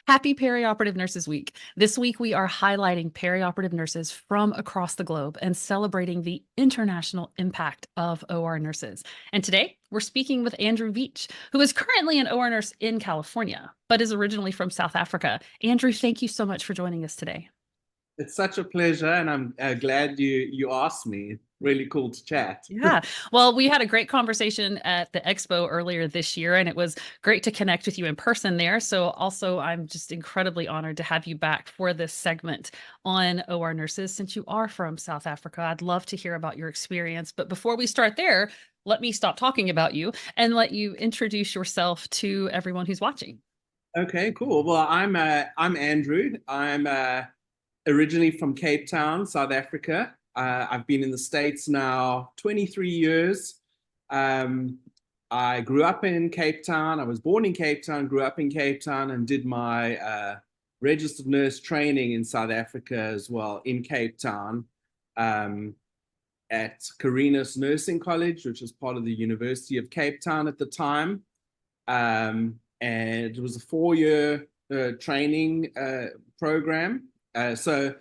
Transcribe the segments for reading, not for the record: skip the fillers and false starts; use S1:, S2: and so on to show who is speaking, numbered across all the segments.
S1: Happy Perioperative Nurses Week. This week, we are highlighting perioperative nurses from across the globe and celebrating the international impact of OR nurses. And today, we're speaking with Andrew Veitch, who is currently an OR nurse in California, but is originally from South Africa. Andrew, thank you so much for joining us today.
S2: It's such a pleasure, and I'm glad you asked me. Really cool to chat.
S1: Yeah. Well, we had a great conversation at the expo earlier this year, and it was great to connect with you in person there. So, also, I'm just incredibly honored to have you back for this segment on OR nurses since you are from South Africa. I'd love to hear about your experience. But before we start there, let me stop talking about you and let you introduce yourself to everyone who's watching.
S2: Okay, cool. Well, I'm Andrew. I'm originally from Cape Town, South Africa. I've been in the States now 23 years. I grew up in Cape Town. I was born in Cape Town, grew up in Cape Town, and did my registered nurse training in South Africa as well, in Cape Town, at Carinus Nursing College, which was part of the University of Cape Town at the time. And it was a 4-year training program. So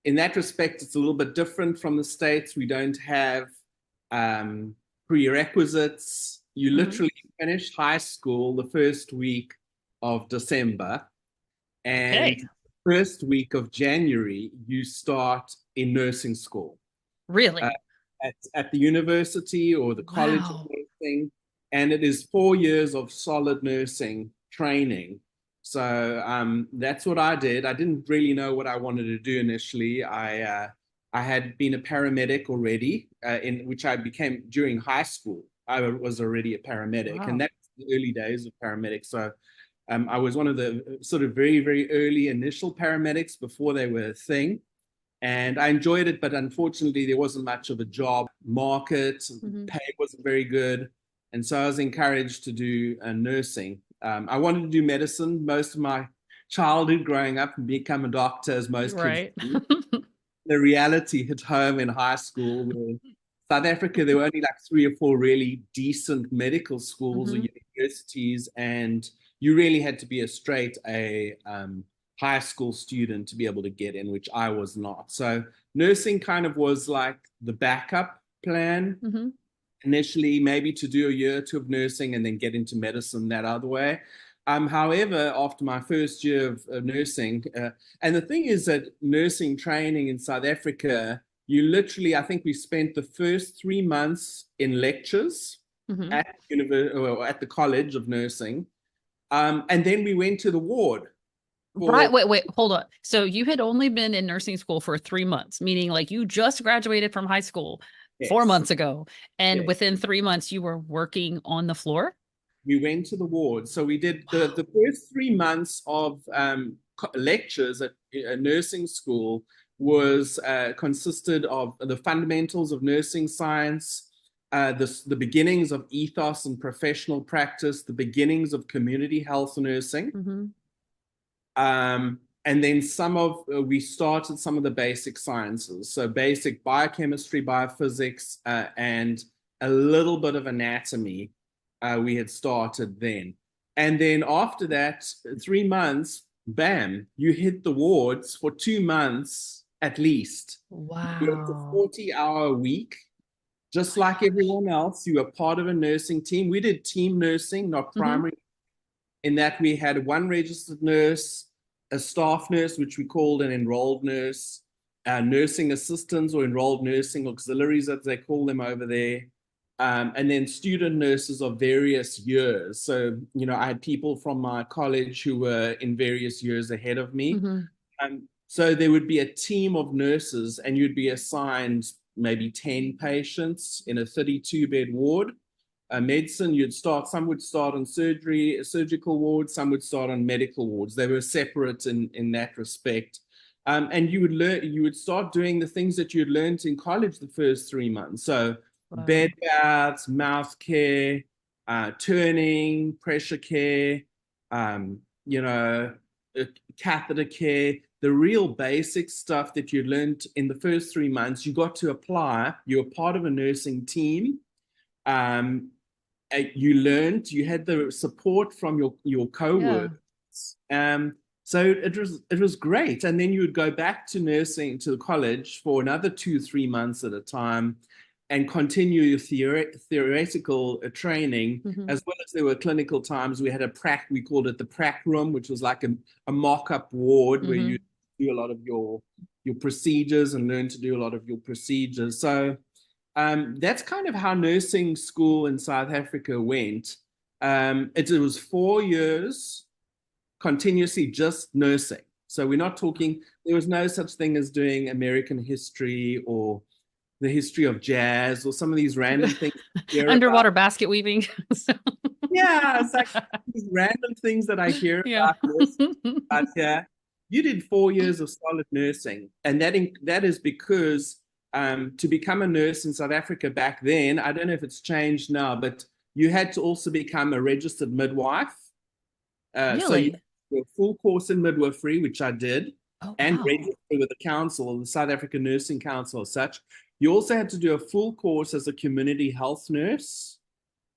S2: in that respect, it's a little bit different from the States. We don't have prerequisites. You literally finish high school the first week of December, and
S1: Okay.
S2: first week of January, you start in nursing school. Uh,
S1: Really?
S2: at the university or the college of
S1: Wow.
S2: nursing, and it is 4 years of solid nursing training. So that's what I did. I didn't really know what I wanted to do initially. I had been a paramedic already, in which I became during high school. I was already a paramedic, and
S1: Wow.
S2: that's the early days of paramedics. So I was one of the sort of very, very early initial paramedics before they were a thing. And I enjoyed it, but unfortunately, there wasn't much of a job market.
S1: Mhm.
S2: Pay wasn't very good. And so I was encouraged to do nursing. I wanted to do medicine most of my childhood growing up and become a doctor, as most kids
S1: Right.
S2: do. The reality hit home in high school. Where South Africa, there were only like 3 or 4 really decent medical schools or
S1: Mhm.
S2: universities, and you really had to be a straight A high school student to be able to get in, which I was not. So nursing kind of was like the backup plan
S1: Mhm.
S2: initially, maybe to do a year or two of nursing and then get into medicine that other way. However, after my first year of nursing, and the thing is that nursing training in South Africa, you literally, I think we spent the first 3 months in lectures
S1: Mhm.
S2: at or at the College of Nursing, and then we went to the ward
S1: Right.
S2: for
S1: Wait, hold on. So you had only been in nursing school for 3 months, meaning like you just graduated from high school four
S2: yes,
S1: months ago. And
S2: yes.
S1: within 3 months, you were working on the floor?
S2: We went to the ward. So we did
S1: Wow.
S2: the first 3 months of lectures at a nursing school was consisted of the fundamentals of nursing science, the beginnings of ethos and professional practice, the beginnings of community health nursing.
S1: Hmm.
S2: And then we started some of the basic sciences. So basic biochemistry, biophysics, and a little bit of anatomy we had started then. And then after that, 3 months, bam, you hit the wards for 2 months at least. You worked a
S1: Wow.
S2: 40-hour week,
S1: Oh
S2: just
S1: my
S2: like
S1: gosh.
S2: everyone else. You were part of a nursing team. We did team nursing, not
S1: Hmm.
S2: primary, in that we had one registered nurse, a staff nurse, which we called an enrolled nurse, nursing assistants or enrolled nursing auxiliaries, as they call them over there, and then student nurses of various years. So, I had people from my college who were in various years ahead of me.
S1: Hmm.
S2: So there would be a team of nurses, and you'd be assigned maybe 10 patients in a 32-bed ward. Medicine, some would start on surgical wards, some would start on medical wards. They were separate in that respect. And you would start doing the things that you'd learned in college the first 3 months. So bed
S1: Wow.
S2: baths, mouth care, turning, pressure care, um, you know, catheter care, the real basic stuff that you learned in the first 3 months, you got to apply. You were part of a nursing team. Um, you had the support from your co-workers.
S1: Yeah.
S2: So it was great. And then you would go back to nursing to the college for another 2-3 months at a time and continue your theoretical training,
S1: Mhm.
S2: as well as there were clinical times. We had we called it the prac room, which was like a mock-up ward where you
S1: Mhm.
S2: do a lot of your procedures and learn to do a lot of your procedures. So that's kind of how nursing school in South Africa went. It was 4 years continuously just nursing. So we're not talking, there was no such thing as doing American history or the history of jazz or some of these random things you hear about.
S1: Underwater basket weaving. So,
S2: Yeah, it's like these random things that I hear
S1: yeah.
S2: about this. But yeah, you did 4 years of solid nursing. And that is because to become a nurse in South Africa back then, I don't know if it's changed now, but you had to also become a registered midwife. So you
S1: Really?
S2: do a full course in midwifery, which I did,
S1: Oh,
S2: and
S1: wow.
S2: register with the council, the South African Nursing Council as such. You also had to do a full course as a community health nurse,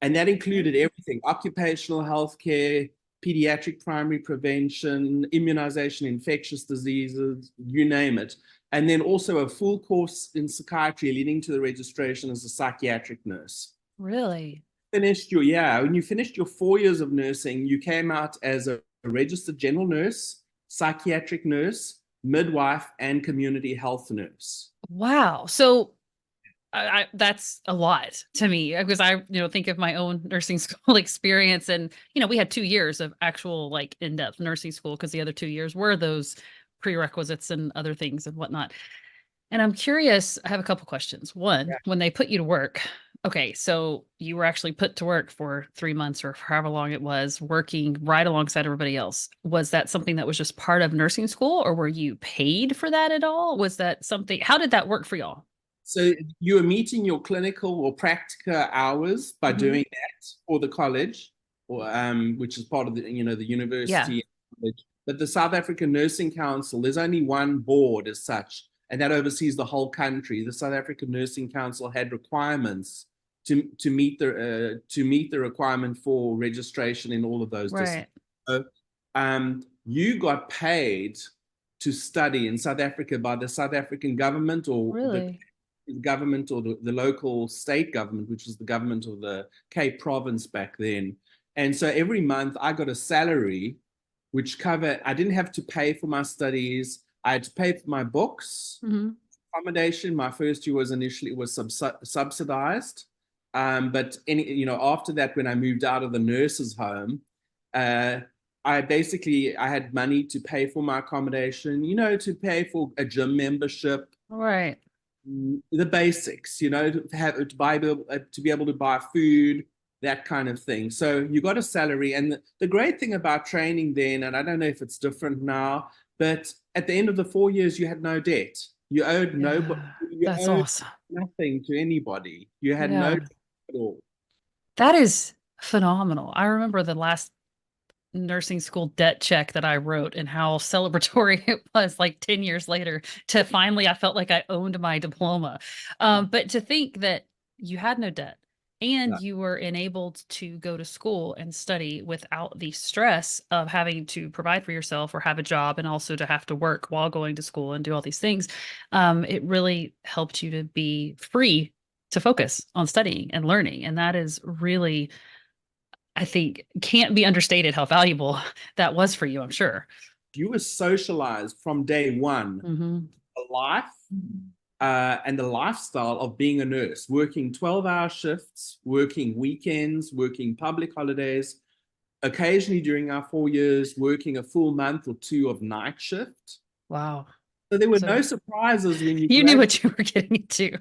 S2: and that included everything: occupational health care, pediatric primary prevention, immunization, infectious diseases, you name it. And then also a full course in psychiatry leading to the registration as a psychiatric nurse.
S1: Really?
S2: When you finished your 4 years of nursing, you came out as a registered general nurse, psychiatric nurse, midwife, and community health nurse.
S1: Wow. So that's a lot to me because think of my own nursing school experience, and we had 2 years of actual like in-depth nursing school because the other 2 years were those prerequisites and other things and whatnot. And I'm curious, I have a couple questions. One,
S2: Yeah.
S1: when they put you to work, okay, so you were actually put to work for 3 months or however long it was, working right alongside everybody else. Was that something that was just part of nursing school, or were you paid for that at all? Was that something, how did that work for y'all?
S2: So you are meeting your clinical or practical hours by
S1: Hmm.
S2: doing that for the college, or which is part of the
S1: Yeah.
S2: university. But the South African Nursing Council, there's only one board as such, and that oversees the whole country. The South African Nursing Council had requirements to meet the requirement for registration in all of those disciplines.
S1: Right.
S2: So, you got paid to study in South Africa by the South African government or the
S1: Really?
S2: government or the local state government, which was the government of the Cape Province back then. And so every month I got a salary which covered, I didn't have to pay for my studies. I had to pay for my books,
S1: Hmm.
S2: accommodation. My first year was subsidized. But after that, when I moved out of the nurse's home, uh, I had money to pay for my accommodation, to pay for a gym membership,
S1: Right.
S2: the basics, to be able to buy food, that kind of thing. So you got a salary, and the great thing about training then, and I don't know if it's different now, but at the end of the 4 years, you had no debt. You owed nobody.
S1: Yeah.
S2: You
S1: That's
S2: owed
S1: awesome.
S2: nothing to anybody. You had no
S1: Yeah.
S2: debt at all.
S1: That is phenomenal. I remember the last nursing school debt check that I wrote and how celebratory it was like 10 years later to finally I felt like I owned my diploma. But to think that you had no debt and
S2: No.
S1: you were enabled to go to school and study without the stress of having to provide for yourself or have a job and also to have to work while going to school and do all these things, it really helped you to be free to focus on studying and learning. And that is really, I think, can't be understated how valuable that was for you, I'm sure.
S2: You were socialized from day one,
S1: Mhm.
S2: the life and the lifestyle of being a nurse, working 12-hour shifts, working weekends, working public holidays, occasionally during our 4 years, working a full month or two of night shift.
S1: Wow.
S2: So there were
S1: So
S2: no surprises when you
S1: you knew
S2: graduated.
S1: what you were getting into.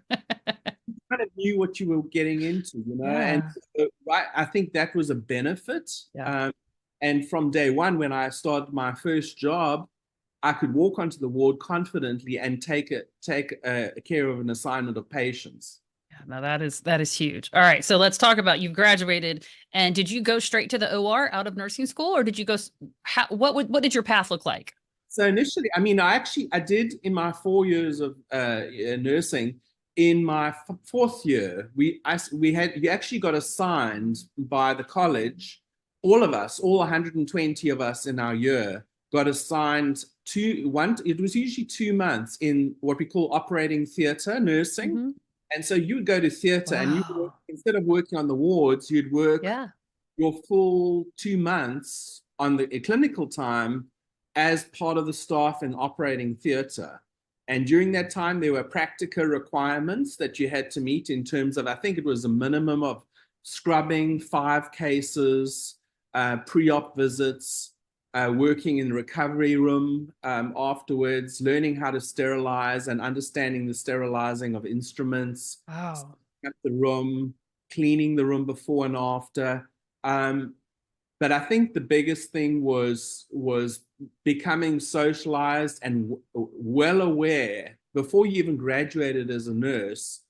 S2: You kind of knew what you were getting into. And
S1: Yeah.
S2: so, right, I think that was a benefit.
S1: Yeah.
S2: And from day one, when I started my first job, I could walk onto the ward confidently and take care of an assignment of patients.
S1: Yeah. No, that is huge. All right. So let's talk about, you've graduated, and did you go straight to the OR out of nursing school, or did you go what did your path look like?
S2: So initially, I mean, I did in my 4 years of nursing. In my fourth year, we actually got assigned by the college all of us, all 120 of us in our year, got assigned it was usually 2 months in what we call operating theatre nursing.
S1: Mm-hmm.
S2: And so you would go to theatre and
S1: Wow.
S2: instead of working on the wards, you'd work
S1: Yeah.
S2: your full 2 months on the clinical time as part of the staff in operating theatre. And during that time, there were practical requirements that you had to meet in terms of, I think it was a minimum of scrubbing 5 cases, pre-op visits, working in the recovery room afterwards, learning how to sterilize and understanding the sterilizing of instruments,
S1: Wow.
S2: the room, cleaning the room before and after. But I think the biggest thing was becoming socialized and well aware before you even graduated as a nurse,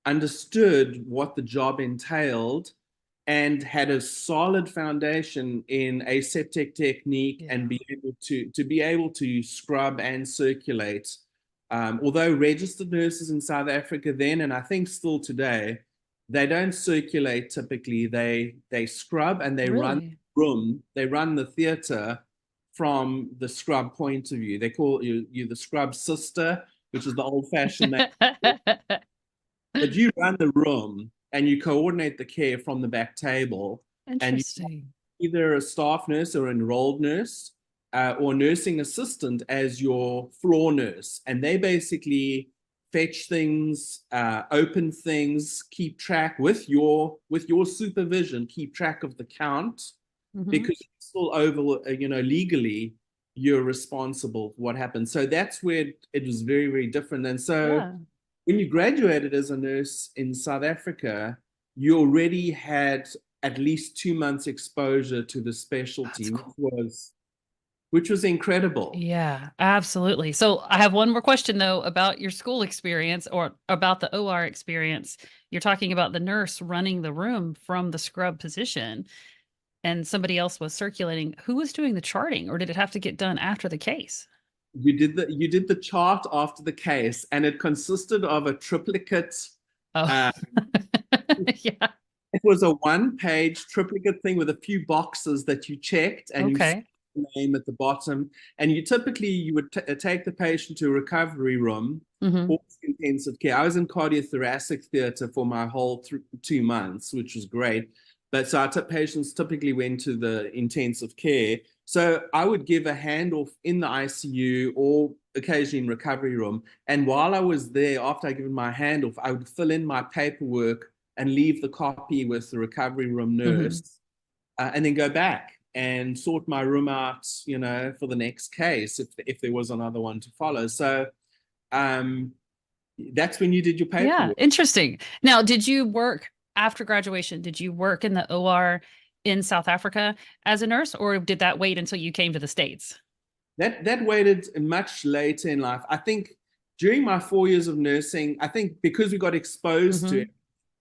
S2: understood what the job entailed and had a solid foundation in aseptic technique and be able to scrub and circulate. Although registered nurses in South Africa then, and I think still today, they don't circulate typically. They scrub and they run room. They run the theater from the scrub point of view. They call you the scrub sister, which is the old-fashioned name. But you run the room and you coordinate the care from the back table.
S1: Interesting.
S2: And either a staff nurse or enrolled nurse or nursing assistant as your floor nurse. And they basically fetch things, open things, keep track with your supervision, keep track of the count, because it's still over, legally, you're responsible for what happened. So that's where it was very, very different. And so when you graduated as a nurse in South Africa, you already had at least 2 months exposure to the specialty, which was incredible.
S1: Yeah, absolutely. So I have one more question though about your school experience or about the OR experience. You're talking about the nurse running the room from the scrub position and somebody else was circulating. Who was doing the charting, or did it have to get done after the case?
S2: You did the chart after the case, and it consisted of a triplicate.
S1: Oh, yeah.
S2: It was a one-page triplicate thing with a few boxes that you checked, and you
S1: Okay.
S2: the name at the bottom. And you would take the patient to a recovery room
S1: Mm-hmm.
S2: or intensive care. I was in cardiothoracic theatre for my whole 2 months, which was great. But so our patients typically went to the intensive care. So I would give a handoff in the ICU or occasionally in recovery room. And while I was there, after I given my handoff, I would fill in my paperwork and leave the copy with the recovery room nurse, and then go back and sort my room out, for the next case if there was another one to follow. So that's when you did your paperwork.
S1: Yeah, interesting. Now, did you work after graduation? Did you work in the OR in South Africa as a nurse, or did that wait until you came to the States?
S2: That waited much later in life. I think during my 4 years of nursing, I think because we got exposed to it,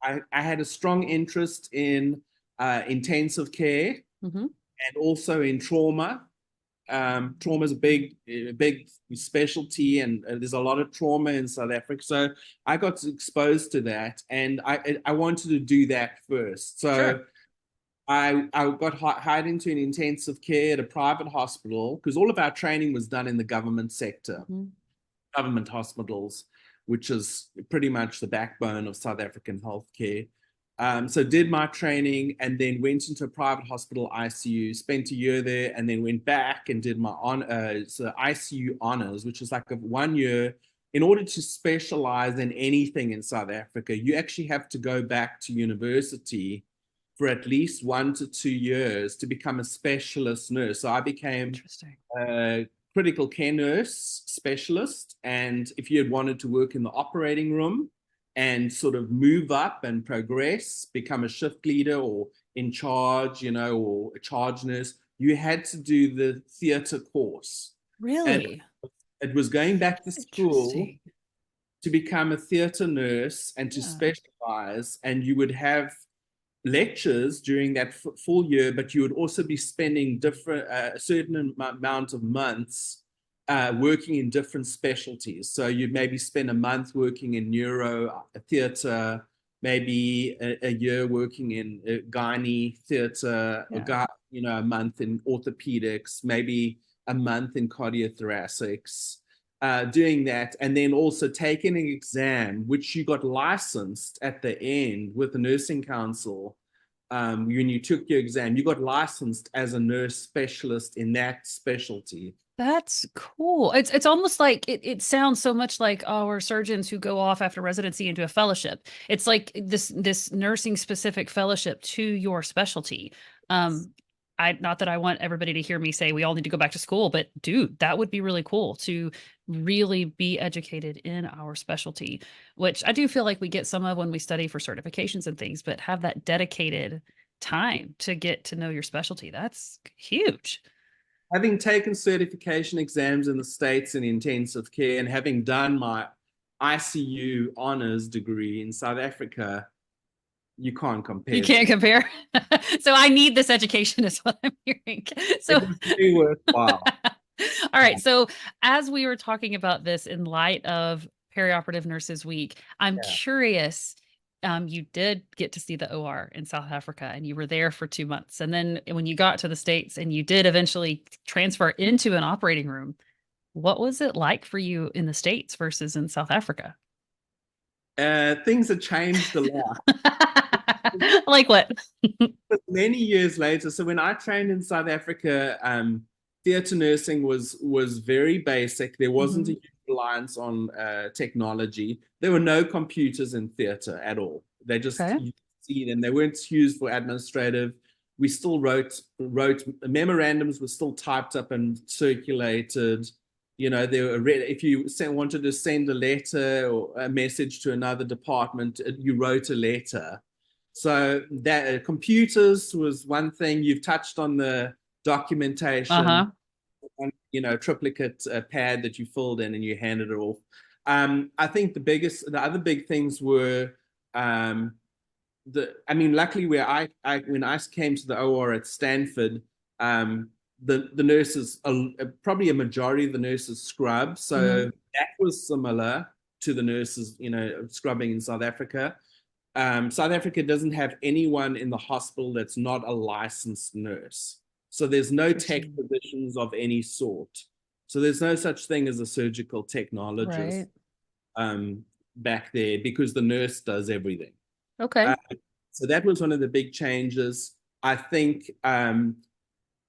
S2: I had a strong interest in intensive care and also in trauma. Trauma is a big specialty, and there's a lot of trauma in South Africa. So I got exposed to that, and I wanted to do that first. So I got hired into an intensive care at a private hospital because all of our training was done in the government sector, government hospitals, which is pretty much the backbone of South African healthcare. So did my training and then went into a private hospital ICU, spent a year there, and then went back and did my ICU honors, which is like 1 year. In order to specialize in anything in South Africa, you actually have to go back to university for at least 1 to 2 years to become a specialist nurse. So I became a critical care nurse specialist. And if you had wanted to work in the operating room and sort of move up and progress, become a shift leader or in charge, or a charge nurse, you had to do the theater course.
S1: Really?
S2: And it was going back to school to become a theater nurse and to specialize. And you would have lectures during that full year, but you would also be spending a certain amount of months working in different specialties. So you'd maybe spend a month working in neuro, theater, maybe a year working in gynae theater,
S1: Yeah.
S2: a month in orthopedics, maybe a month in cardiothoracics, doing that, and then also taking an exam, which you got licensed at the end with the nursing council. When you took your exam, you got licensed as a nurse specialist in that specialty.
S1: That's cool. It's almost like it sounds so much like our surgeons who go off after residency into a fellowship. It's like this nursing specific fellowship to your specialty. Um, I not that I want everybody to hear me say we all need to go back to school, but dude, that would be really cool to really be educated in our specialty, which I do feel like we get some of when we study for certifications and things, but have that dedicated time to get to know your specialty. That's huge.
S2: Having taken certification exams in the States in intensive care and having done my ICU honors degree in South Africa, you can't
S1: You
S2: compare
S1: can't
S2: to.
S1: compare. So I need this education is what I'm hearing. So
S2: It was very worthwhile.
S1: all right. So as we were talking about this in light of Perioperative Nurses Week, I'm
S2: Yeah.
S1: curious. You did get to see the OR in South Africa and you were there for 2 months. And then when you got to the States and you did eventually transfer into an operating room, what was it like for you in the States versus in South Africa?
S2: Things have changed a lot.
S1: Like what?
S2: Many years later, so when I trained in South Africa, theatre nursing was very basic. There wasn't a
S1: Mhm.
S2: huge reliance on technology. There were no computers in theatre at all. They just
S1: Okay.
S2: you see them. They weren't used for administrative. We still wrote memorandums were still typed up and circulated. They were if you wanted to send a letter or a message to another department, you wrote a letter. So that computers was one thing. You've touched on the documentation,
S1: Uh-huh.
S2: triplicate pad that you filled in and you handed it off. I think the other big things were luckily where when I came to the OR at Stanford, the nurses, probably a majority of the nurses scrub, so
S1: Mhm.
S2: that was similar to the nurses, scrubbing in South Africa. South Africa doesn't have anyone in the hospital that's not a licensed nurse. So there's no tech
S1: Interesting.
S2: positions of any sort. So there's no such thing as a surgical technologist
S1: Right.
S2: um, back there because the nurse does everything.
S1: Okay.
S2: Uh, so that was one of the big changes. I think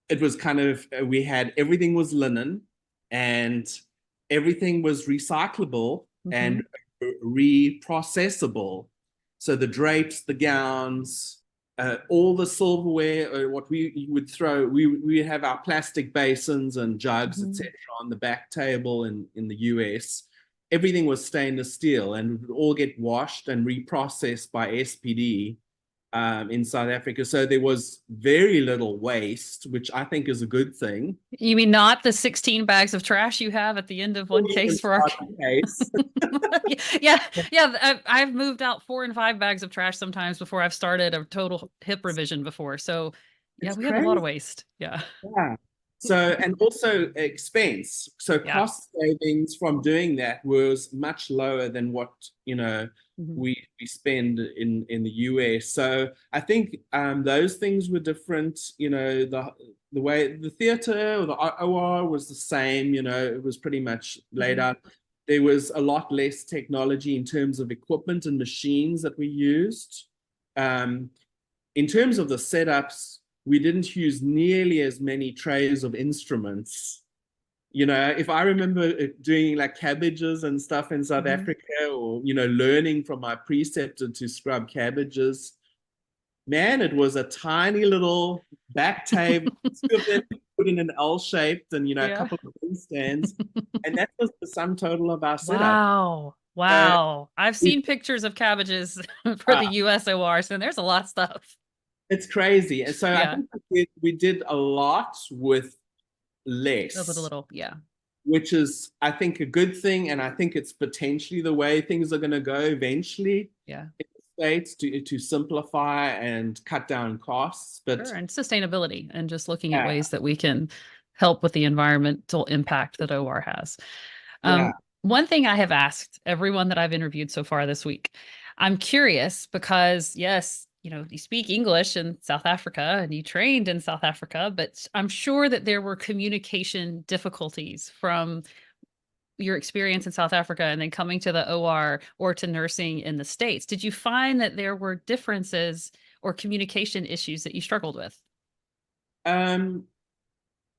S2: it was kind of, we had everything was linen and everything was recyclable and
S1: Mhm.
S2: reprocessable. So the drapes, the gowns, all the silverware, or what we would throw, we have our plastic basins and jugs,
S1: Mhm.
S2: etc., on the back table in the US. Everything was stainless steel and would all get washed and reprocessed by SPD in South Africa. So there was very little waste, which I think is a good thing.
S1: You mean not the 16 bags of trash you have at the end of one
S2: Even
S1: case for our
S2: start the case.
S1: yeah, yeah. I've moved out 4 and 5 bags of trash sometimes before I've started a total hip revision before. So yeah,
S2: It's
S1: we have a lot of
S2: crazy.
S1: waste. Yeah.
S2: Yeah. So, and also expense. So
S1: Yeah.
S2: cost savings from doing that was much lower than what,
S1: Mhm.
S2: we spend in the US. So I think those things were different. The way the theater or the OR was the same. It was pretty much laid
S1: Mhm.
S2: out. There was a lot less technology in terms of equipment and machines that we used. Um, in terms of the setups, we didn't use nearly as many trays of instruments. If I remember doing like cabbages and stuff in South
S1: Mhm.
S2: Africa, or learning from my preceptor to scrub cabbages, man, it was a tiny little back table, two of them put in an L shaped, and a
S1: Yeah.
S2: couple of bin stands, and that was the sum total of our setup.
S1: Wow.
S2: So
S1: Wow. I've
S2: we,
S1: seen pictures of cabbages for
S2: uh,
S1: the USORs, and there's a lot of stuff.
S2: it's crazy, and so I
S1: Yeah.
S2: think we did a lot with
S1: With a
S2: less,
S1: little, yeah.
S2: which is, I think, a good thing. And I think it's potentially the way things are going to go eventually
S1: Yeah.
S2: in the States to simplify and cut down costs. But
S1: Sure. And sustainability and just looking at
S2: yeah,
S1: ways that we can help with the environmental impact that OR has.
S2: yeah,
S1: One thing I have asked everyone that I've interviewed so far this week, I'm curious because, yes, you speak English in South Africa and you trained in South Africa, but I'm sure that there were communication difficulties from your experience in South Africa and then coming to the OR or to nursing in the States. Did you find that there were differences or communication issues that you struggled with?
S2: Um,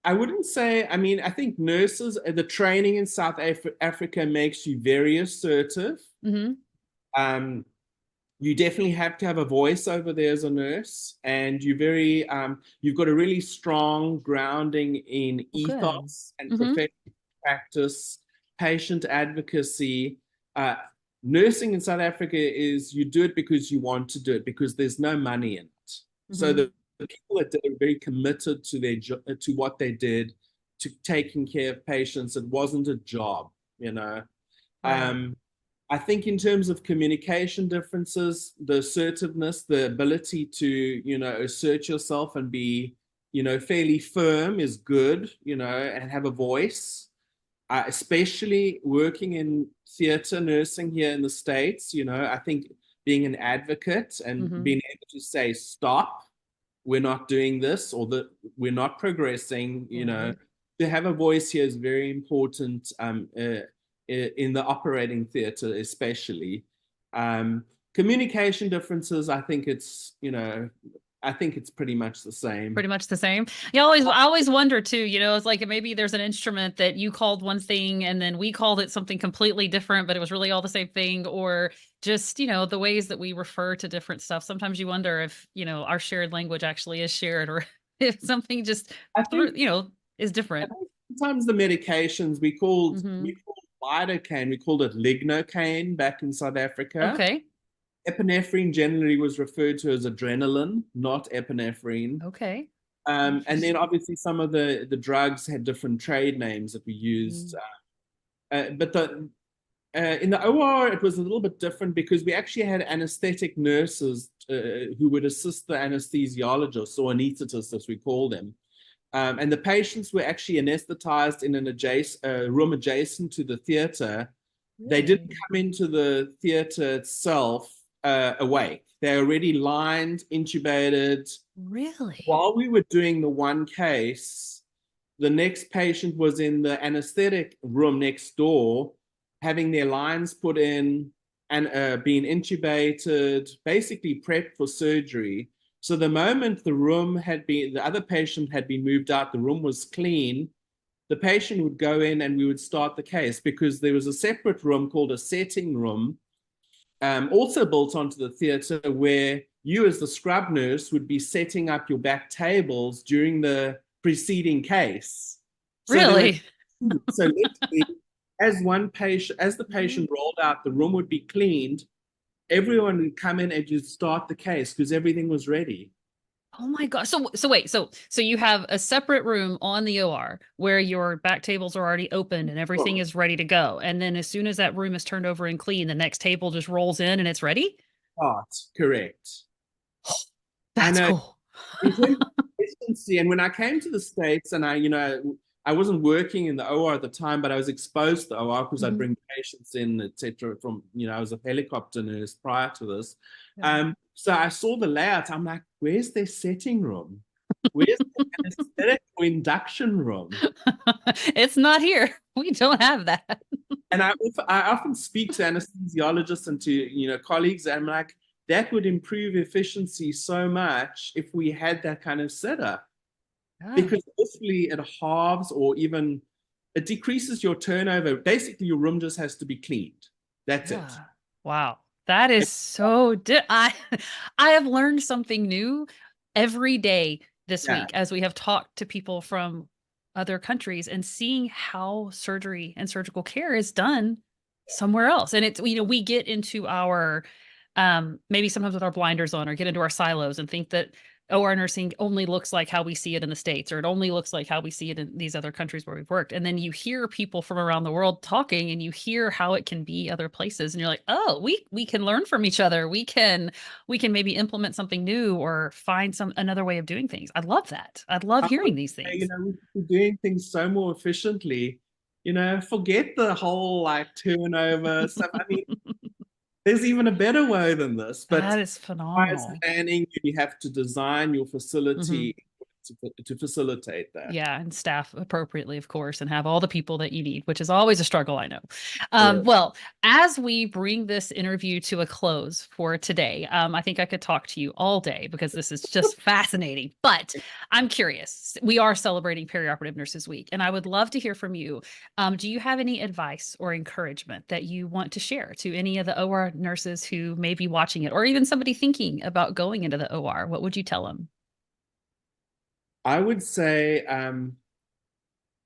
S2: I wouldn't say, I mean, I think nurses, the training in Africa makes you very assertive.
S1: Hmm.
S2: Um, you definitely have to have a voice over there as a nurse, and you've got a really strong grounding in
S1: Oh, good.
S2: ethos and
S1: Hmm.
S2: professional practice, patient advocacy. Uh, Nursing in South Africa is you do it because you want to do it because there's no money in it. So
S1: Hmm.
S2: the people that did are very committed to to what they did, to taking care of patients. It wasn't a job, you know.
S1: Right.
S2: Um, I think in terms of communication differences, the assertiveness, the ability to, assert yourself and be, fairly firm is good, and have a voice. Especially working in theater nursing here in the States, I think being an advocate and
S1: Hmm.
S2: being able to say, stop, we're not doing this, or that we're not progressing,
S1: Right.
S2: to have a voice here is very important in the operating theater, especially. Um, Communication differences, I think it's pretty much the same.
S1: Pretty much the same. I always wonder too, it's like maybe there's an instrument that you called one thing and then we called it something completely different, but it was really all the same thing, or just, the ways that we refer to different stuff. Sometimes you wonder if, our shared language actually is shared or if something just
S2: I think
S1: is different.
S2: sometimes the medications we
S1: Hmm.
S2: called lidocaine, we called it lignocaine back in South Africa.
S1: Okay.
S2: Epinephrine generally was referred to as adrenaline, not epinephrine.
S1: Okay.
S2: And then
S1: Interesting.
S2: obviously some of the drugs had different trade names that we used.
S1: Mm.
S2: But in the OR, it was a little bit different because we actually had anesthetic nurses who would assist the anesthesiologists or anesthetists, as we call them. And the patients were actually anesthetized in an room adjacent to the theater. They didn't
S1: Really?
S2: come into the theater itself awake. They're already lined, intubated.
S1: Really?
S2: While we were doing the one case, the next patient was in the anesthetic room next door, having their lines put in and being intubated, basically prepped for surgery. So the moment the other patient had been moved out, the room was clean, the patient would go in and we would start the case because there was a separate room called a setting room, also built onto the theater where you as the scrub nurse would be setting up your back tables during the preceding case. So there were
S1: Really?
S2: so literally as the
S1: Mhm.
S2: patient rolled out, the room would be cleaned. Everyone would come in and you'd start the case because everything was ready.
S1: Oh my God. So wait, so you have a separate room on the OR where your back tables are already opened and everything
S2: Oh,
S1: is ready to go. And then as soon as that room is turned over and clean, the next table just rolls in and it's ready?
S2: start, correct. I
S1: That's
S2: know
S1: cool.
S2: in terms of efficiency, and when I came to the States and I wasn't working in the OR at the time, but I was exposed to the OR because I'd
S1: Mhm.
S2: bring patients in, etc. From, I was a helicopter nurse prior to this.
S1: Yeah.
S2: So I saw the layout. I'm like, where's their setting room? Where's the anesthetic or induction room?
S1: It's not here. We don't have that.
S2: And I often speak to anesthesiologists and to, colleagues, and I'm like, that would improve efficiency so much if we had that kind of setup.
S1: Yeah.
S2: Because hopefully it halves or even it decreases your turnover. Basically, your room just has to be cleaned. That's it.
S1: Yeah. Wow. That is so I have learned something new every day this
S2: Yeah.
S1: week as we have talked to people from other countries and seeing how surgery and surgical care is done somewhere else. And it's, we get into our maybe sometimes with our blinders on or get into our silos and think that OR nursing only looks like how we see it in the States, or it only looks like how we see it in these other countries where we've worked. And then you hear people from around the world talking and you hear how it can be other places. And you're like, oh, we can learn from each other. We can maybe implement something new or find another way of doing things. I love that. I love
S2: I would
S1: hearing these
S2: say,
S1: things.
S2: we're doing things so more efficiently. Forget the whole like turnover stuff. I mean, there's even a better way than this, but
S1: That is
S2: requires
S1: phenomenal.
S2: planning. You have to design your
S1: Hmm.
S2: facility to facilitate that.
S1: Yeah, and staff appropriately, of course, and have all the people that you need, which is always a struggle, I know.
S2: Correct.
S1: Well, as we bring this interview to a close for today, I think I could talk to you all day because this is just fascinating. But I'm curious. We are celebrating Perioperative Nurses Week, and I would love to hear from you. Do you have any advice or encouragement that you want to share to any of the OR nurses who may be watching it, or even somebody thinking about going into the OR? What would you tell them?
S2: I would say, and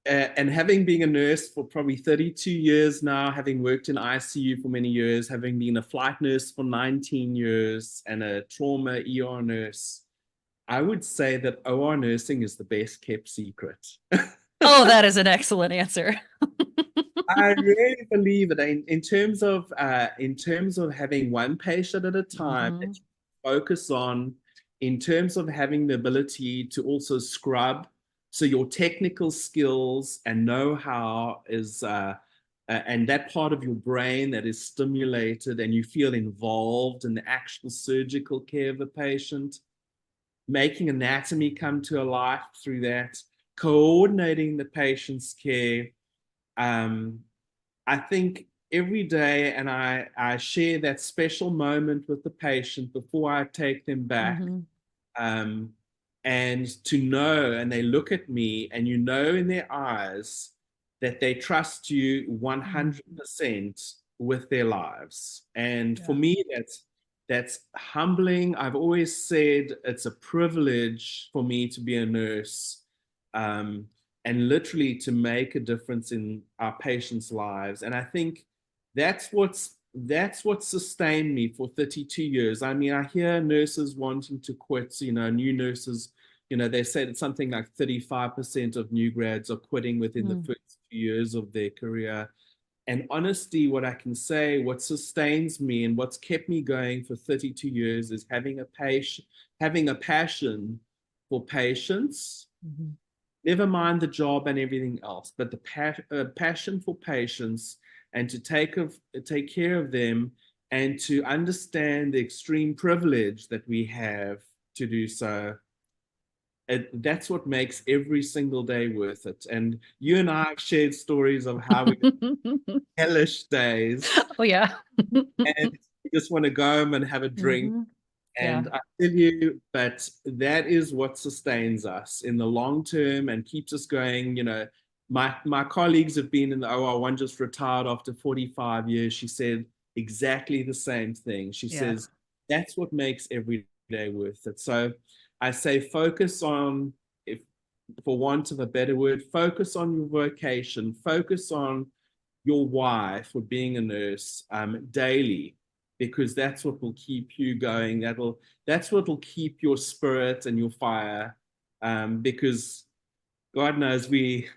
S2: having been a nurse for probably 32 years now, having worked in ICU for many years, having been a flight nurse for 19 years and a trauma ER nurse, I would say that OR nursing is the best kept secret.
S1: Oh, that is an excellent answer.
S2: I really believe it. In terms of having one patient at a time that
S1: Hmm.
S2: you focus on, in terms of having the ability to also scrub, so your technical skills and know-how is and that part of your brain that is stimulated and you feel involved in the actual surgical care of the patient, making anatomy come to life through that, coordinating the patient's care. Um, I think every day, and I share that special moment with the patient before I take them back.
S1: Hmm.
S2: Um, and to know, and they look at me, and you know in their eyes that they trust you
S1: Mm.
S2: 100% with their lives. And for
S1: Yeah.
S2: me, that's humbling. I've always said it's a privilege for me to be a nurse. And literally to make a difference in our patients' lives. And I think that's what sustained me for 32 years. I mean, I hear nurses wanting to quit, new nurses, they say that something like 35% of new grads are quitting within the
S1: Mm.
S2: first few years of their career. And honestly, what I can say, what sustains me and what's kept me going for 32 years is having a passion for patients,
S1: Mhm.
S2: never mind the job and everything else, but the passion for patients and to take care of them and to understand the extreme privilege that we have to do so. That's what makes every single day worth it. And you and I have shared stories of how we hellish days
S1: Oh yeah.
S2: and we just want to go home and have a drink.
S1: Hmm. Yeah.
S2: And I tell you, but that is what sustains us in the long term and keeps us going. My colleagues have been in the OR. One just retired after 45 years. She said exactly the same thing. She
S1: Yeah.
S2: says that's what makes every day worth it. So I say focus on, if for want of a better word, focus on your vocation, focus on your why for being a nurse daily, because that's what will keep you going. That's what will keep your spirit and your fire. Because God knows we're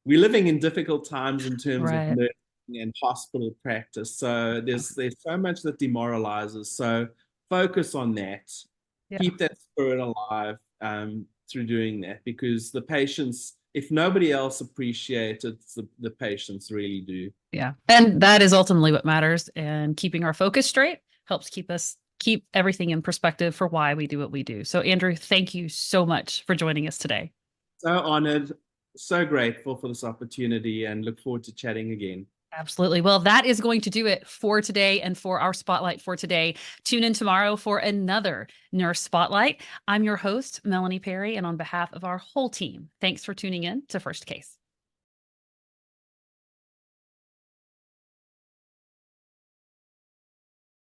S2: living in difficult times in terms of
S1: Right.
S2: nursing and hospital practice. So there's so much that demoralizes. So focus on that.
S1: Yeah.
S2: Keep that spirit alive through doing that, because the patients, if nobody else appreciates it, the patients really do.
S1: Yeah. And that is ultimately what matters. And keeping our focus straight helps keep everything in perspective for why we do what we do. So, Andrew, thank you so much for joining us today.
S2: So honored, so grateful for this opportunity, and look forward to chatting again.
S1: Absolutely. Well, that is going to do it for today and for our spotlight for today. Tune in tomorrow for another Nurse Spotlight. I'm your host, Melanie Perry, and on behalf of our whole team, thanks for tuning in to First Case.